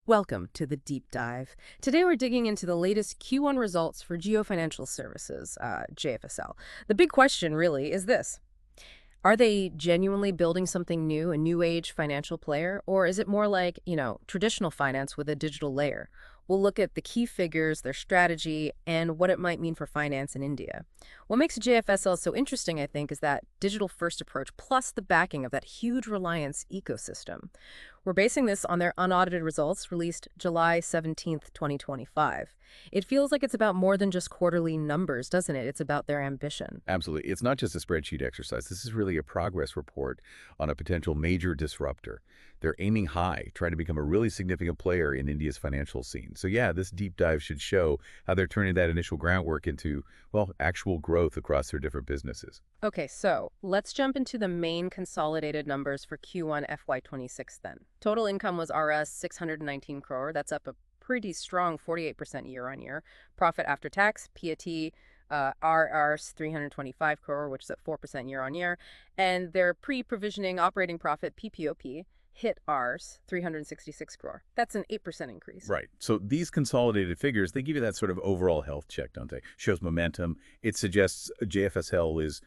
Welcome to the Deep Dive. Today we're digging into the latest Q1 results for Jio Financial Services, JFSL. The big question really is this. Are they genuinely building something new, a new age financial player, or is it more like, traditional finance with a digital layer? We'll look at the key figures, their strategy, and what it might mean for finance in India. What makes JFSL so interesting, I think, is that digital-first approach plus the backing of that huge reliance ecosystem. We're basing this on their unaudited results released July 17th, 2025. It feels like it's about more than just quarterly numbers, doesn't it? It's about their ambition. Absolutely. It's not just a spreadsheet exercise. This is really a progress report on a potential major disruptor. They're aiming high, trying to become a really significant player in India's financial scene. So yeah, this deep dive should show how they're turning that initial groundwork into, well, actual growth across their different businesses. Okay, so let's jump into the main consolidated numbers for Q1 FY26 then. Total income was Rs 619 crore. That's up a pretty strong 48% year on year. Profit after tax, PAT, Rs 325 crore, which is at 4% year on year. And their pre-provisioning operating profit, PPOP, hit Rs 366 crore. That's an 8% increase. Right. So these consolidated figures, they give you that sort of overall health check, don't they? Shows momentum. It suggests JFSL is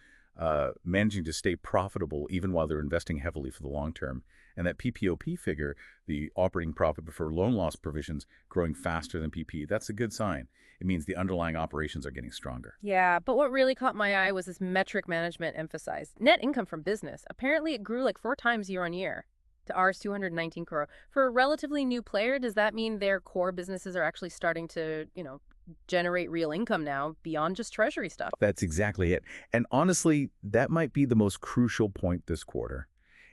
managing to stay profitable even while they're investing heavily for the long term. And that PPOP figure, the operating profit before loan loss provisions, growing faster than PP, that's a good sign. It means the underlying operations are getting stronger. Yeah, but what really caught my eye was this metric management emphasized. Net income from business. Apparently it grew like 4 times year on year to Rs 219 crore. For a relatively new player, does that mean their core businesses are actually starting to, generate real income now beyond just treasury stuff? That's exactly it. And honestly, that might be the most crucial point this quarter.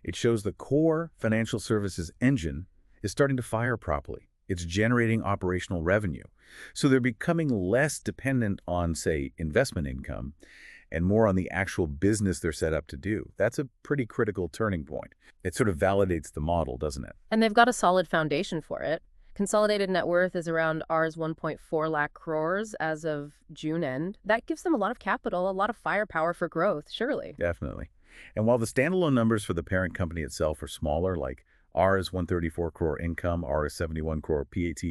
It shows the core financial services engine is starting to fire properly. It's generating operational revenue. So they're becoming less dependent on, say, investment income and more on the actual business they're set up to do. That's a pretty critical turning point. It sort of validates the model, doesn't it? And they've got a solid foundation for it. Consolidated net worth is around Rs 1.4 lakh crores as of June end. That gives them a lot of capital, a lot of firepower for growth, surely. Definitely. And while the standalone numbers for the parent company itself are smaller, like Rs 134 crore income, Rs 71 crore PAT,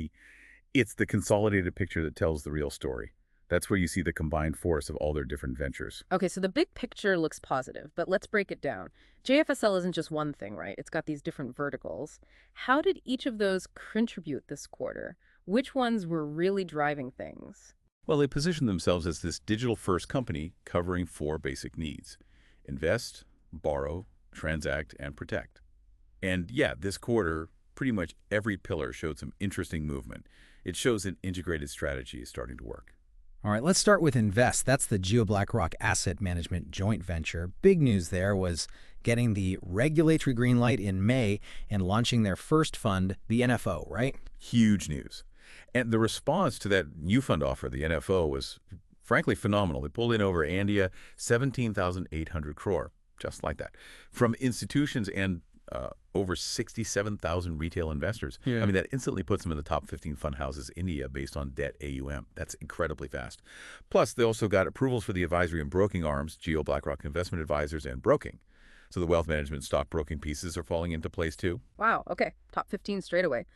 it's the consolidated picture that tells the real story. That's where you see the combined force of all their different ventures. Okay, so the big picture looks positive, but let's break it down. JFSL isn't just one thing, right? It's got these different verticals. How did each of those contribute this quarter? Which ones were really driving things? Well, they position themselves as this digital-first company covering 4 basic needs: invest, borrow, transact, and protect. And yeah, this quarter, pretty much every pillar showed some interesting movement. It shows an integrated strategy is starting to work. All right, let's start with Invest. That's the Jio BlackRock asset management joint venture. Big news there was getting the regulatory green light in May and launching their first fund, the NFO, right? Huge news. And the response to that new fund offer, the NFO, was frankly phenomenal. They pulled in over India 17,800 crore, just like that, from institutions and over 67,000 retail investors. Yeah. I mean, that instantly puts them in the top 15 fund houses in India based on debt AUM. That's incredibly fast. Plus, they also got approvals for the advisory and broking arms, Jio BlackRock Investment Advisors and broking. So the wealth management stock broking pieces are falling into place too. Wow, okay. Top 15 straight away.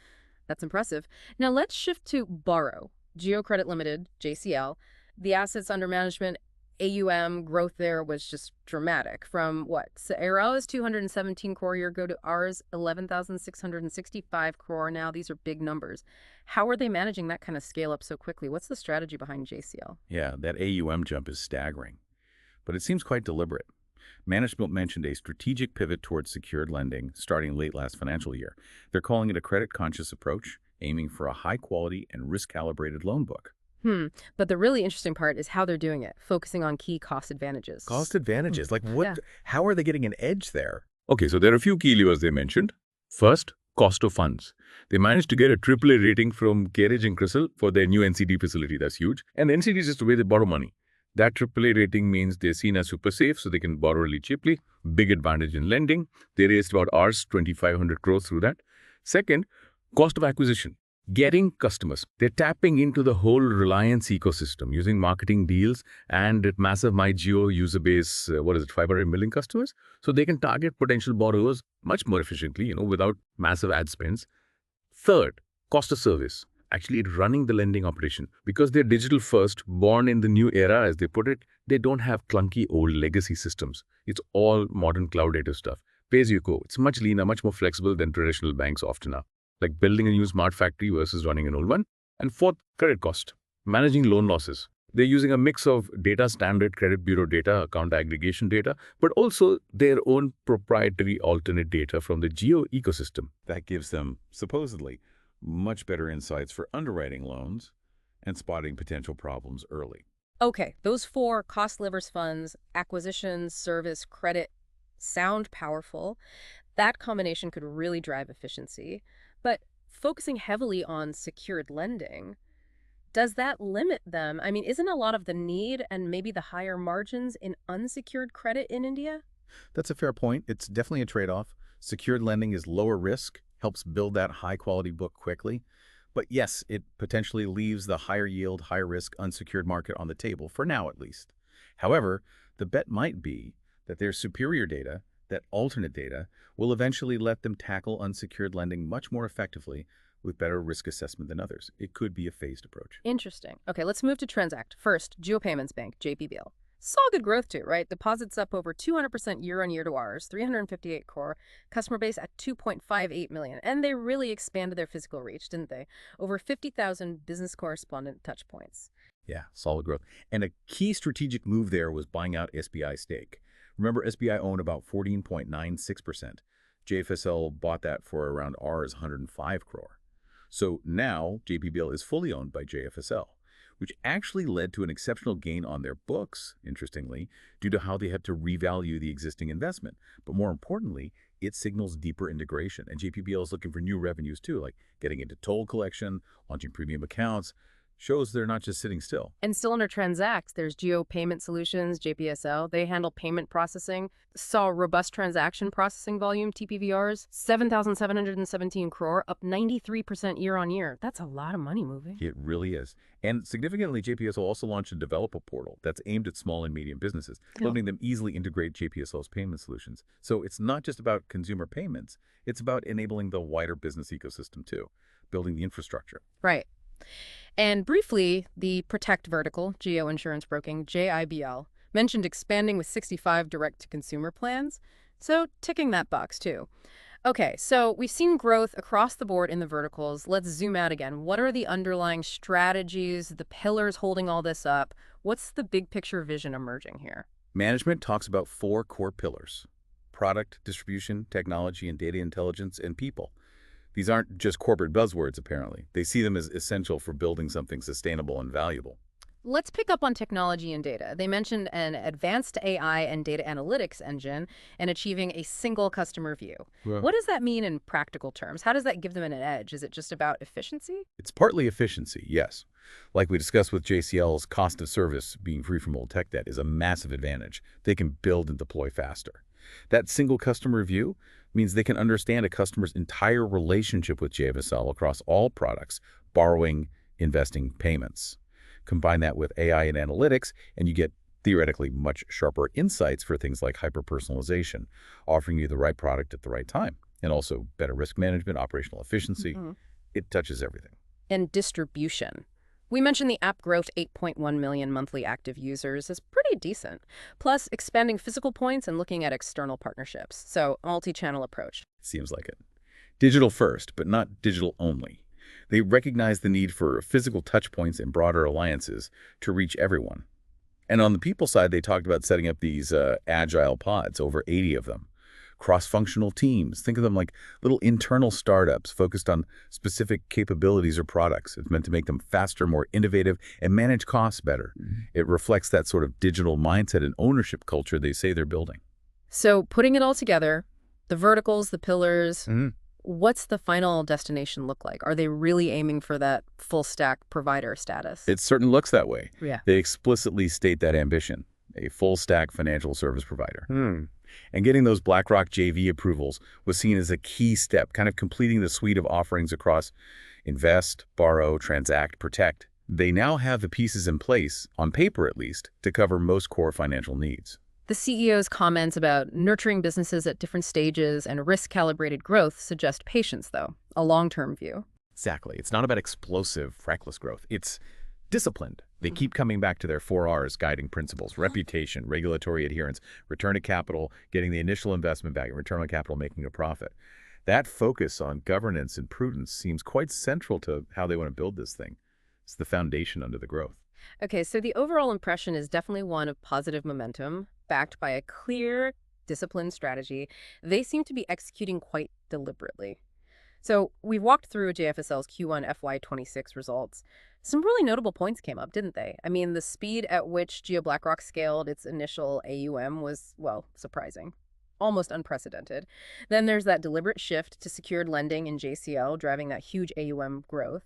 That's impressive. Now let's shift to Borrow. Geo Credit Limited, JCL. The assets under management AUM growth there was just dramatic. From what? Rs 217 crore a year ago to Rs 11,665 crore now. These are big numbers. How are they managing that kind of scale up so quickly? What's the strategy behind JCL? Yeah, that AUM jump is staggering, but it seems quite deliberate. Management mentioned a strategic pivot towards secured lending starting late last financial year. They're calling it a credit-conscious approach, aiming for a high-quality and risk-calibrated loan book. But the really interesting part is how they're doing it, focusing on key cost advantages. Cost advantages? Like what? Yeah. How are they getting an edge there? Okay, so there are a few key levers they mentioned. First, cost of funds. They managed to get a AAA rating from Carriage and Crystal for their new NCD facility. That's huge. And the NCD is just the way they borrow money. That AAA rating means they're seen as super safe, so they can borrow really cheaply. Big advantage in lending. They raised about Rs 2,500 crores through that. Second, cost of acquisition. Getting customers. They're tapping into the whole Reliance ecosystem using marketing deals and a massive MyJio user base, 500 million customers? So they can target potential borrowers much more efficiently, without massive ad spends. Third, Cost of service, actually running the lending operation. Because they're digital first, born in the new era, as they put it, they don't have clunky old legacy systems. It's all modern cloud-native stuff. Pay-as-you-go. It's much leaner, much more flexible than traditional banks often are. Like building a new smart factory versus running an old one. And fourth, credit cost. Managing loan losses. They're using a mix of data standard credit bureau data, account aggregation data, but also their own proprietary alternate data from the Jio ecosystem. That gives them, supposedly, much better insights for underwriting loans and spotting potential problems early. Okay, those four cost levers funds, acquisition, service, credit, sound powerful. That combination could really drive efficiency. But focusing heavily on secured lending, does that limit them? I mean, isn't a lot of the need and maybe the higher margins in unsecured credit in India? That's a fair point. It's definitely a trade-off. Secured lending is lower risk, helps build that high-quality book quickly. But yes, it potentially leaves the higher yield, higher risk unsecured market on the table, for now at least. However, the bet might be that their superior data, that alternate data, will eventually let them tackle unsecured lending much more effectively with better risk assessment than others. It could be a phased approach. Interesting. Okay, let's move to Transact. First, Jio Payments Bank, JPBL. Saw good growth too, right? Deposits up over 200% year-on-year to ours, 358 crore, customer base at 2.58 million. And they really expanded their physical reach, didn't they? Over 50,000 business correspondent touchpoints. Yeah, solid growth. And a key strategic move there was buying out SBI stake. Remember, SBI owned about 14.96%. JFSL bought that for around Rs 105 crore. So now JPBL is fully owned by JFSL, which actually led to an exceptional gain on their books, interestingly, due to how they had to revalue the existing investment. But more importantly, it signals deeper integration. And JPBL is looking for new revenues too, like getting into toll collection, launching premium accounts. Shows they're not just sitting still. And still under Transact, there's Jio Payment Solutions, JPSL. They handle payment processing. Saw robust transaction processing volume, TPVRs, 7,717 crore, up 93% year-on-year. That's a lot of money moving. It really is. And significantly, JPSL also launched a developer portal that's aimed at small and medium businesses, letting them easily integrate JPSL's payment solutions. So it's not just about consumer payments, it's about enabling the wider business ecosystem too, building the infrastructure. Right. And briefly, the Protect vertical, Jio Insurance Broking, JIBL, mentioned expanding with 65 direct-to-consumer plans, so ticking that box too. Okay, so we've seen growth across the board in the verticals. Let's zoom out again. What are the underlying strategies, the pillars holding all this up? What's the big picture vision emerging here? Management talks about 4 core pillars: product, distribution, technology, and data intelligence, and people. These aren't just corporate buzzwords, apparently. They see them as essential for building something sustainable and valuable. Let's pick up on technology and data. They mentioned an advanced AI and data analytics engine and achieving a single customer view. Well, What does that mean in practical terms? How does that give them an edge? Is it just about efficiency? it's partly efficiency, yes. Like we discussed with JCL's cost of service being free from old tech debt is a massive advantage. They can build and deploy faster. That single customer view means they can understand a customer's entire relationship with JFSL across all products, borrowing, investing, payments. Combine that with AI and analytics, and you get theoretically much sharper insights for things like hyper-personalization, offering you the right product at the right time, and also better risk management, operational efficiency. It touches everything. And distribution. We mentioned the app growth, 8.1 million monthly active users, is pretty decent. Plus, expanding physical points and looking at external partnerships. So, multi-channel approach. Seems like it. Digital first, but not digital only. They recognize the need for physical touchpoints and broader alliances to reach everyone. And on the people side, they talked about setting up these agile pods, over 80 of them. Cross-functional teams. Think of them like little internal startups focused on specific capabilities or products. It's meant to make them faster, more innovative, and manage costs better. It reflects that sort of digital mindset and ownership culture they say they're building. So, putting it all together, the verticals, the pillars, what's the final destination look like? Are they really aiming for that full-stack provider status? It certainly looks that way. Yeah. They explicitly state that ambition, a full-stack financial service provider. And getting those BlackRock JV approvals was seen as a key step, kind of completing the suite of offerings across invest, borrow, transact, protect. They now have the pieces in place, on paper at least, to cover most core financial needs. The CEO's comments about nurturing businesses at different stages and risk-calibrated growth suggest patience, though, a long-term view. Exactly. It's not about explosive, reckless growth. It's disciplined. They keep coming back to their 4Rs guiding principles: reputation, regulatory adherence, return to capital, getting the initial investment back, and return on capital, making a profit. That focus on governance and prudence seems quite central to how they want to build this thing. It's the foundation under the growth. Okay, so the overall impression is definitely one of positive momentum, backed by a clear, disciplined strategy. They seem to be executing quite deliberately. So we've walked through JFSL's Q1 FY26 results. Some really notable points came up, didn't they? I mean, the speed at which Jio BlackRock scaled its initial AUM was, well, surprising. Almost unprecedented. Then there's that deliberate shift to secured lending in JCL, driving that huge AUM growth,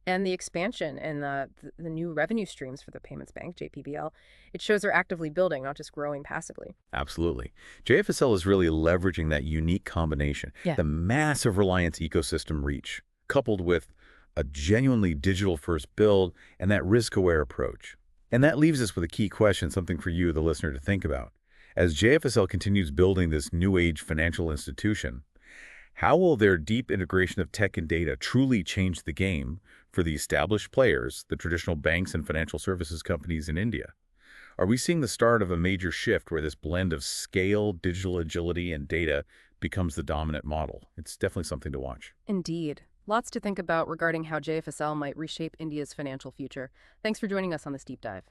and the expansion and the new revenue streams for the payments bank, JPBL. It shows they're actively building, not just growing passively. Absolutely. JFSL is really leveraging that unique combination, Yeah. the massive Reliance ecosystem reach, coupled with a genuinely digital-first build and that risk-aware approach. And that leaves us with a key question, something for you, the listener, to think about. As JFSL continues building this new-age financial institution, how will their deep integration of tech and data truly change the game for the established players, the traditional banks and financial services companies in India? Are we seeing the start of a major shift where this blend of scale, digital agility, and data becomes the dominant model? It's definitely something to watch. Indeed. Lots to think about regarding how JFSL might reshape India's financial future. Thanks for joining us on this deep dive.